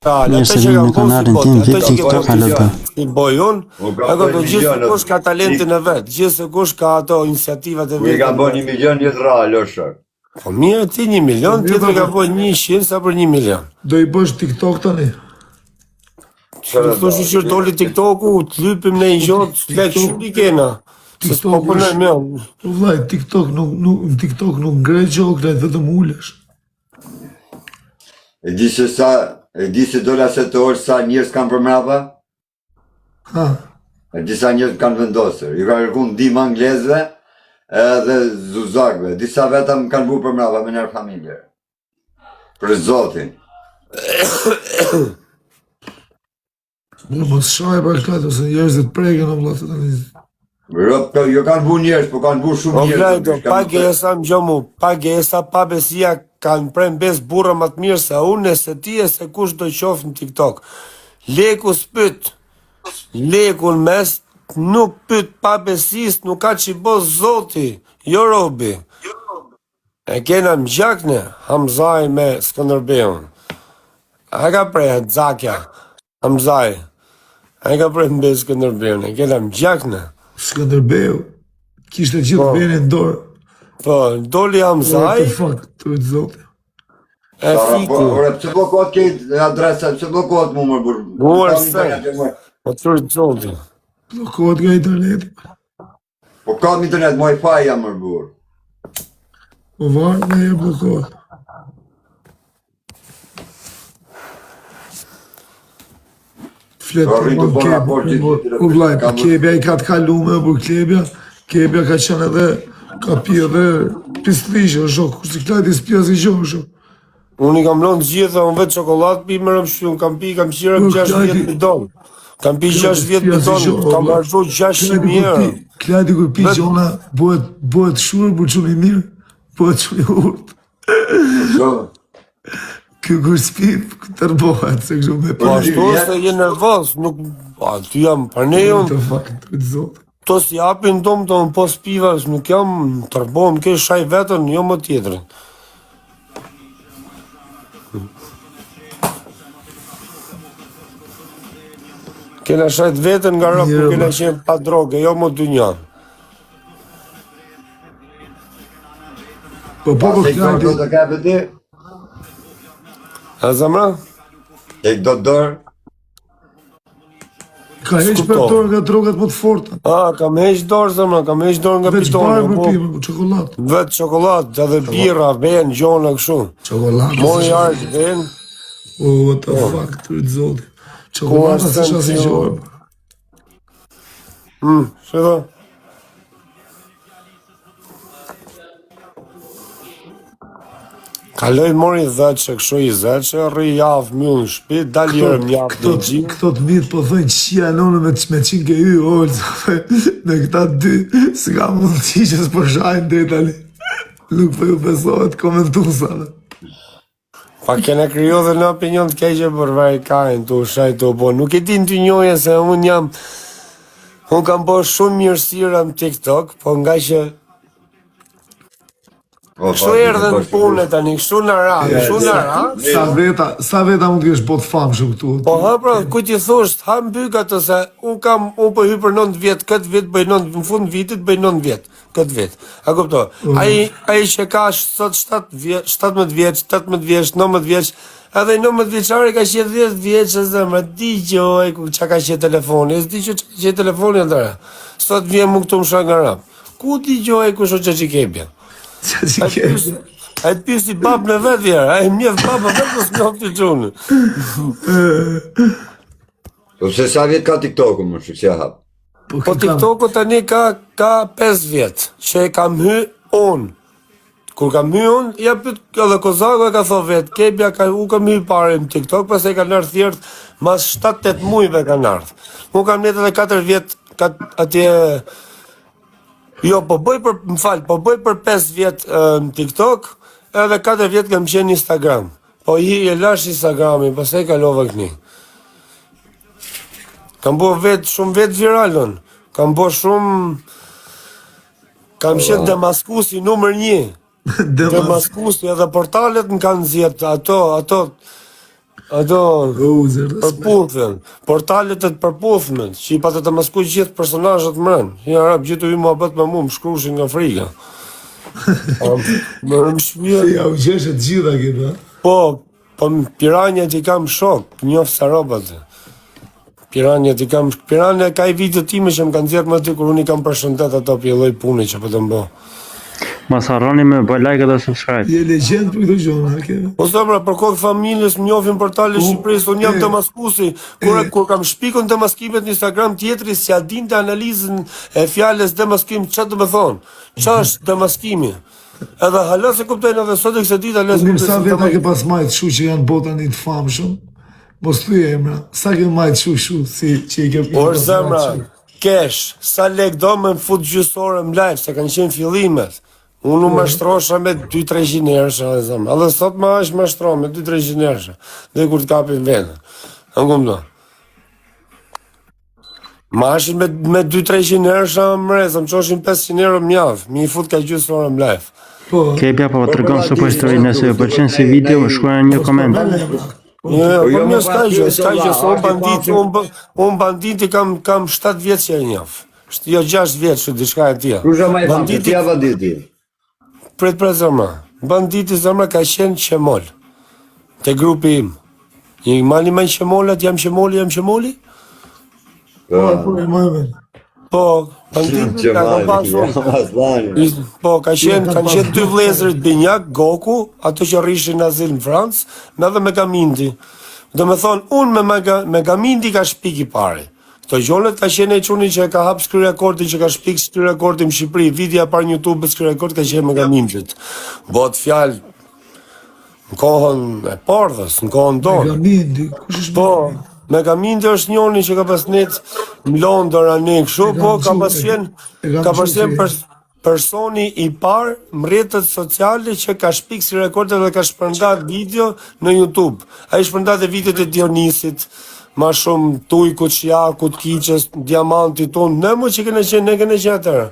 Mirë Ata se që vini kanë në bërë si kanalin botë, tim ata Vit që TikTok kanë HLB. si boj unë, ato të gjithë kush ka talentin e vet, gjithë kush ka ato iniciativat e Ku i veta. ka bën 1 milion jetë real, o shok. Po mirë ti 1 milion, tjetri ka bën 100 sa për 1 milion. Do i bësh TikTok tani? Në thoshë që doli TikToku, të lypim në një gjot, lek shumë i kena. Se s'po punoj me unë. Po vllai, TikTok nuk ngre gjokra, vetëm ulesh. E di se dola se të orë sa njerëz kanë për mrapa? Ha, E disa njerëz kanë vendosur. I ka kërkuar ndihmë anglezëve edhe zuzakëve. Disa vetëm kanë bu për mrapa me nërë familje. Për zotin. mos shaj për këtë, ose njerëzit preken o vllai tani. Jo kanë bu njerëz, po kanë bu shumë O njerëz. vlajdo, pagesa më gjomu, pagesa, pa besia, kanë prem bes burra më të mirë se unë, se ti e se kush do qofë në TikTok. Leku s'pyt, leku në mes, nuk pyt pa besis, nuk ka që i bo zoti, jo robi. E kena më gjakne, Hamzaj me Skënderbeun. A ka prej, Zakja, Hamzaj. A ka prej mbe Skënderbeun, e kena më gjakne. Skënderbeu kishte gjithë venin në dorë. Po, doli Hamzaj, What the fuck, të vetë zote. e fiku. Ore, pse bllokohet ke adresa, pse bllokohet mu më burr. Buar se. Po të zoti. Bllokohet nga interneti. Po kam internet, Wi-Fi jam më burr. Po varë me e bllokohet. Fletë për Rritu po raport kebja. U vllai, kebja i ka të kalume, për kebja ka qenë edhe, ka pi edhe pistrishë, o shok, kur si klajti s'pja si gjo, o shok. Unë i kam lënë të gjitha, unë vetë çokoladë pi më rëmshu, kam qira 60 bidon. Kam pi 60 bidon, kam marrë 600 euro. Klajti kur pi gjona, bëhet shurë, për qënë i mirë, bëhet qënë i urtë. Kjo kur s'pi, tërbohet, se kështu me Po ashtu se je nervoz, nuk, aty jam, për ne What the unë, fuck, të vetë zote. to si japin dom të unë pos pivas, nuk jam tërbohem, ke shaj vetën, jo më tjetërin. Kena shajt vetën nga rëpë, nuk kena qenë pa droge, jo më dynja. Po Pase i klajti, do të kape ti? A zamra? E do të dorë? ka heq për dorë nga drogat më të forta. A, kam heq dorë, zamra, kam heq dorë nga Veç barë pitoni, për po. pime, për qokolat. Vetë çokoladë, edhe birra, ben, gjona, kështu. Qokolat. Mori ardë, ben. What the fuck, të vetë zote. Qokolat Ku asë është qasë i kjo? gjorë. Që do? Kaloj mori dhëqë, kështu i zëqë, rri javë mjullë në shtëpi, dalë jërë më javë në gjimë. Këto të mitë po thënë qia nonë me qenë ke hy, me këta dy, s'ka mund t'i që s'përshajnë dhe tani. Nuk po ju besohet komentusave. Pa kena kryo dhe në opinion të keqe për varikajnë, të ushaj të bo. Nuk e din të njoje se unë kam bo shumë mirësira në TikTok, po nga që kështu erdhe në punë tani, kështu në ra, kështu në ra. Sa veta mund t'kesh bot famë shumë këtu. Po ha pra, ku ti thosht, ha mbyk atë se unë po hy për 9 vjet, këtë vit bëj 9, në fund vitit bëj 9 vjet, këtë vit. A kupto? Ai që ka sot 17 vjeç, 18 vjeç, 19 vjeç, edhe 19 vjeçari ka qenë 10 vjeç, zemra, digjoj ku çka ka qenë telefoni, s'di që çka ka qenë telefoni atëra. Sot vjen mu këtu më shak nga rap. Ku digjoj ku shoq çikebja? A të pysi babë në vetë vjerë, a e mjef babë vetë në s'mjofti qunë. Po se sa vjet ka TikToku më shumë, që hap? Po TikToku tani ka 5 vjetë, që e kam hy unë. Kur kam hy unë, ja pyt edhe Kozaku e ka tho vetë, kebja u kam hy pare në TikTok, pas e ka nërë thjertë, mas 7-8 mujve ka nërë. Mu kam jetë edhe 4 vjetë atje. Jo, po bëj për 5 vjet në TikTok, edhe 4 vjet kam qenë Instagram. Po e lash Instagramin, pastaj kalova këni. Kam bo shumë vet viralon. Kam bo shumë... Kam qenë Damaskusi numër 1. Damaskusi edhe portalet në kanë zjetë, ato... Ato Gozer, përputhën, portalet e të përputhme, që i patë të maskuj gjithë personazhet mërën. Ja, rap, gjithë ju mua bët me mu, më shkrushin nga frika. Më shpia. Ja, u gjeshe të gjitha këta. Po Piranjat i kam shok, njofë sa robat. Piranjat i kam... Piranja ka i video time që më kanë zjerë më ty, kur unë i kam përshëndet ato për lloj pune që po të mbo. Mos harroni me bëj like dhe subscribe. Je legend për këto gjona, ke? Po zemra, për kohë familjes më njohin portale Shqipërisë, unë jam Damaskusi, kur kam shpikun demaskimet në Instagram tjetri, si a dinte analizën e fjalës demaskim, çfarë do të thonë? Çfarë është demaskimi? Edhe hala se kuptojnë edhe sot e kësaj dita Po mirë, sa veta ke pas majtë shu që janë botanit famshëm? Mos thuj emra, sa ke majtë shu, si që i ke... Por zemra, kesh, sa lek do me më fut gjysore më live, se kanë qenë fillimet. Unë më shtrosha me 2-300 ersha, edhe sot më është më shtro me 2-300 ersha, dhe kur të kapin vendë. Në kupto. Më ashin me 2-300 ersha më rezë, më qoshin 500 euro më javë, mi i fut ka gjysore më live. Kepja po të rëgon super story, nëse ju pëlqen si video, shkruaj një koment. Po një s'ka gjë, unë banditi kam 7 vjetë që e njaf. Jo 6 vjetë që diçka e tja. Kusha ma i famë, tja banditi. Pret zemra, banditi zemra ka qenë qemol. Te grupi im. I mali me qemolat, jam qemoli? Po, banditi ka pasur. Po, kanë qenë 2 vlezërit Binjak, Goku, ato që rrishin azil në Francë, me dhe Megamindi. Do me thonë, unë me Megamindi ka shpik i pari. Këto gjonet ka qenë e quni që ka hap skry rekordin, që ka shpik skry rekordin në Shqipëri, vidja par në YouTube skry rekord ka qenë Megamindit. Bot fjalë në kohën e pardhës, në kohën tonë. Megamindi, kush është? Po, Megamindi është njoni që ka pasnet në Londër anë kështu, po ka pasjen personi i parë në rrjetet sociale që ka shpik skry rekordin dhe ka shpërndat video në YouTube. A i shpërndat e videot e Dionisit, ma shumë tujkut, shjakut, kiqës, diamantit tonë, ne mu që kene qenë atërë.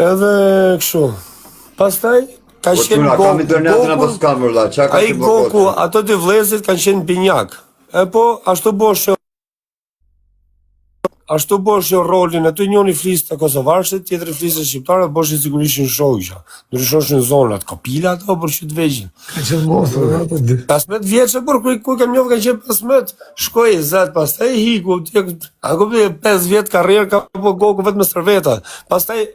Edhe kështu. Pastaj, ka qenë Goku, ato 2 vlezit ka qenë Binjak. E po, ashtu boshë rolin, aty njoni fliste kosovarësit, tjetëri fliste shqiptarët, boshë sigurisht në shojqa. Ndryshoshin zonat, kopila ato, për që të vegjin. Ka qenë mosër, ato dy. 15 vjeqe, por kuj kam njofë ka qenë 15, shkoj 10, pastaj hiku, ako 5 vjetë karrierë ka po Goku vetë me serveta. Pastaj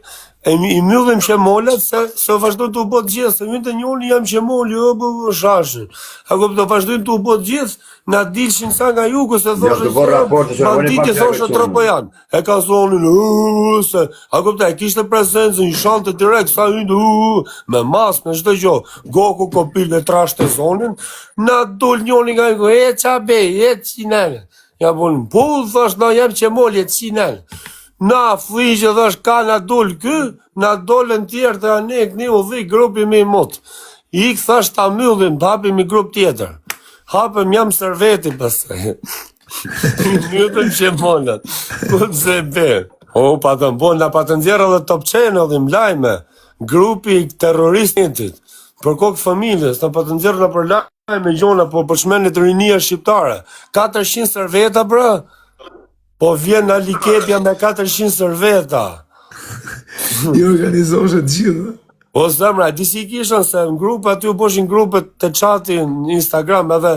i myllim qemolet se vazhdojnë të u botë gjithë, se mjën të njoni jam qemoli, o shashin. Ako të vazhdojnë të u botë gjithë, na dilshin sa nga jugu, se thoshe banditi thoshe tropojan. E ka zonin, se, ako të e kishte prezencën, i shante direkt, sa hyndë, me mas, me shtë gjo. Goku kopil në trashte zonin, na dul njoni nga jugu, e qa bej, e qinele. Ja bonin, po, thash, na jam qemoli, e qinele. Na fliqë dhe është ka na dole kë, na dole në tjerë të anek, një u dhi grupi me i motë. I këthash ta myllim, të hapim i grup tjetër. Hapëm jam serveti pësë. I mytëm që monat. Ku të se be. O, pa të mbo, na pa të ndjerë dhe top channel dhe mlajme. Grupi terroristit. Për kokë familjes, na pa të ndjerë dhe për lajme gjona, po për shmenit rinia shqiptare. 400 serveta, bra. Po vjen në Likepja me 400 serveta. I organizoshe të gjithë. O zemra, disi kishën se në grupë, aty u boshin grupët të qatin në Instagram, edhe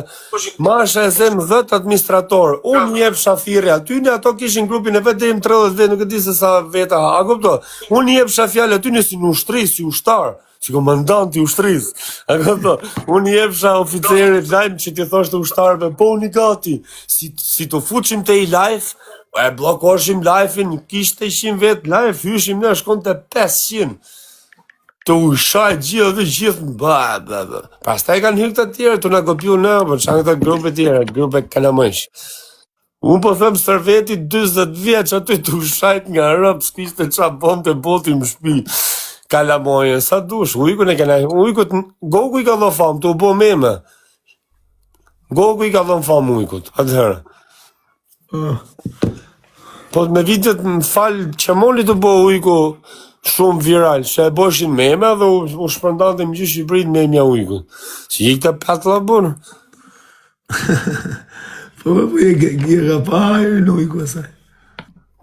masha e zem 10 administrator, unë jep shafiri, aty në ato kishin grupin e vetë dhe im 30 vetë, nuk e di se sa veta, a kupto, unë jep shafjale, aty në si në ushtri, si ushtar, si komandanti ushtris, a kupto, unë jep sha oficerit lajmë që ti thoshtë ushtarve, po unë i gati, si të fuqim të i live, e blokoshim live-in, kishte 100 vetë live, hyshim në shkon të 500, të ushaj gjithë dhe gjithë në ba. Pas ta i kanë hyrë të tjerë, të nga kopju në, për që të grupe tjere, grupe kalamësh. Unë po thëmë serveti 20 vjeç aty të ushajt nga rëpë, s'kishte qa bon të boti më shpi. Kalamojë, sa dush, ujkun e kena, Goku i ka dho famë, të u bo meme. Goku i ka dho famë ujkut, atëherë. Po me vitet në falë qemoli të bo ujku, shumë viral, që e boshin meme dhe u shpërndante më gjithë Shqipërinë me mja ujkun. Si i këta patë la bunë? Po e ka parë në ujku asaj.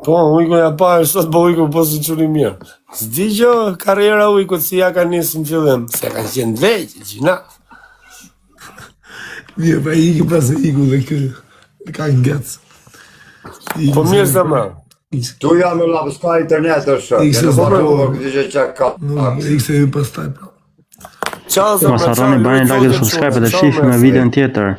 Po, ujku ja parë, sot po ujku po si qëri mirë. S'di gjë, karriera ujkut si ja ka nisë në fillim, se ka qenë veqë, gjina. Mirë, pa iki pas e iku dhe kë, ka ngecë. Po mirë se më. Tu jam në lapës ka internet është. Ikse Në zbaro. bërë, këtë që që ka. Ikse e pas taj, pra. Ciao, Mos harroni bani like dhe subscribe dhe shihemi në videon tjetër.